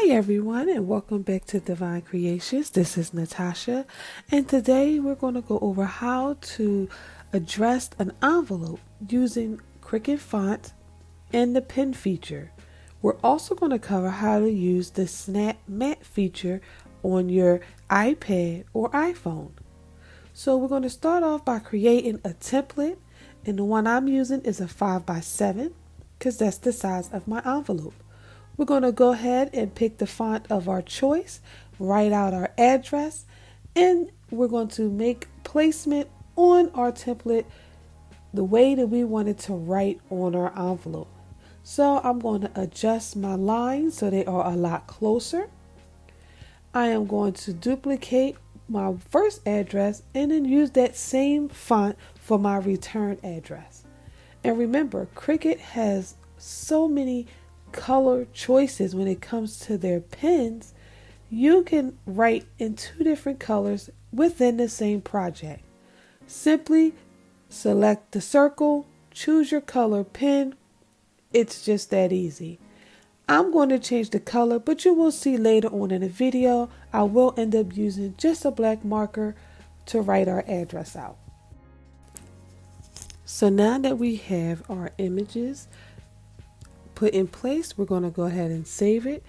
Hi everyone, and welcome back to Divine Creations. This is Natasha, and today we're going to go over how to address an envelope using Cricut font and the pen feature. We're also going to cover how to use the Snap Matte feature on your iPad or iPhone. So we're going to start off by creating a template, and the one I'm using is a 5x7 because that's the size of my envelope. We're going to go ahead and pick the font of our choice, write out our address, and we're going to make placement on our template the way that we want it to write on our envelope. So I'm going to adjust my lines so they are a lot closer. I am going to duplicate my first address and then use that same font for my return address. And remember, Cricut has so many color choices when it comes to their pens. You can write in two different colors within the same project. Simply select the circle, choose your color pen. It's just that easy. I'm going to change the color, but you will see later on in the video, I will end up using just a black marker to write our address out. So now that we have our images put in place, we're going to go ahead and save it.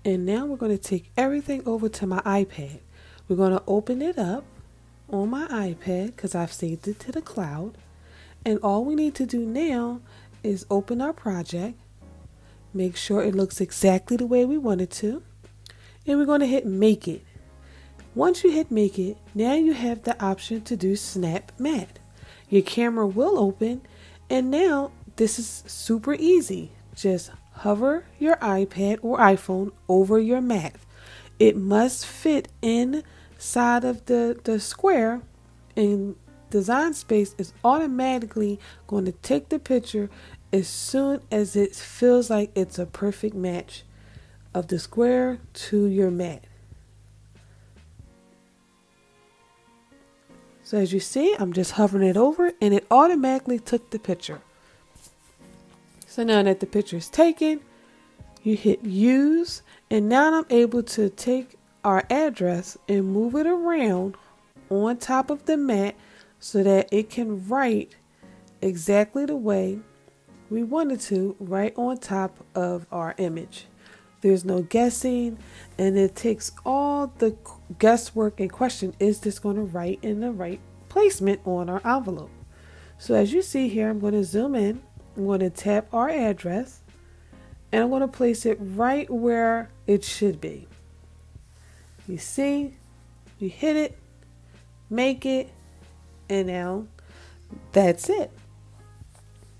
And now we're going to take everything over to my iPad. We're going to open it up on my iPad because I've saved it to the cloud. And all we need to do now is open our project, make sure it looks exactly the way we want it to, and we're going to hit Make It. Once you hit Make It, now you have the option to do Snap Matte. Your camera will open, and now this is super easy. Just hover your iPad or iPhone over your matte. It must fit inside of the square, and Design Space is automatically going to take the picture as soon as it feels like it's a perfect match of the square to your matte. So as you see, I'm just hovering it over and it automatically took the picture. So now that the picture is taken, you hit use, and now I'm able to take our address and move it around on top of the mat so that it can write exactly the way we wanted to, right on top of our image. There's no guessing, and it takes all the guesswork and question, is this going to write in the right placement on our envelope? So as you see here, I'm going to zoom in. I'm going to tap our address, and I'm going to place it right where it should be. You see, you hit it, make it, and now that's it.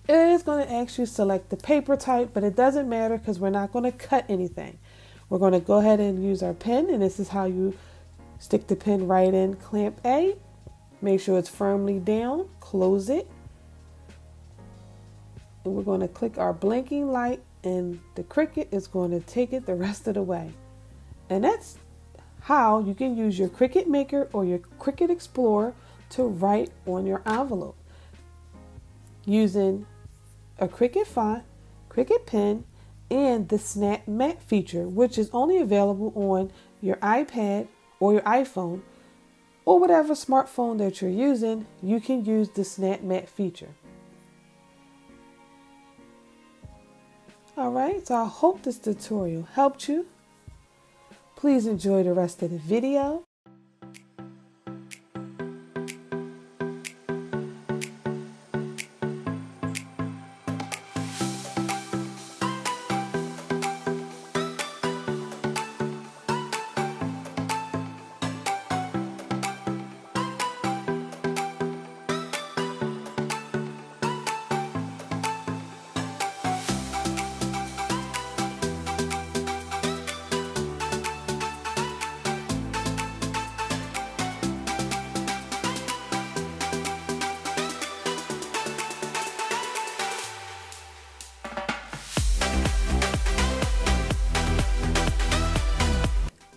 It is going to ask you select the paper type, but it doesn't matter because we're not going to cut anything. We're going to go ahead and use our pen, and this is how you stick the pen right in clamp A. Make sure it's firmly down, close it. And we're going to click our blinking light, and the Cricut is going to take it the rest of the way. And that's how you can use your Cricut Maker or your Cricut Explorer to write on your envelope using a Cricut font, Cricut pen, and the Snap Matte feature, which is only available on your iPad or your iPhone or whatever smartphone that you're using. You can use the Snap Matte feature. Alright, so I hope this tutorial helped you. Please enjoy the rest of the video.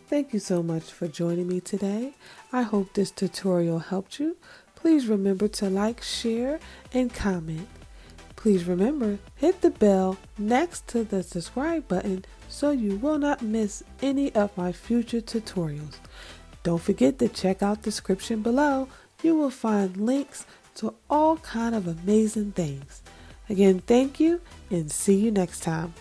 Thank you so much for joining me today. I hope this tutorial helped you. Please remember to like, share, and comment. Please remember, hit the bell next to the subscribe button so you will not miss any of my future tutorials. Don't forget to check out the description below. You will find links to all kind of amazing things. Again, thank you and see you next time.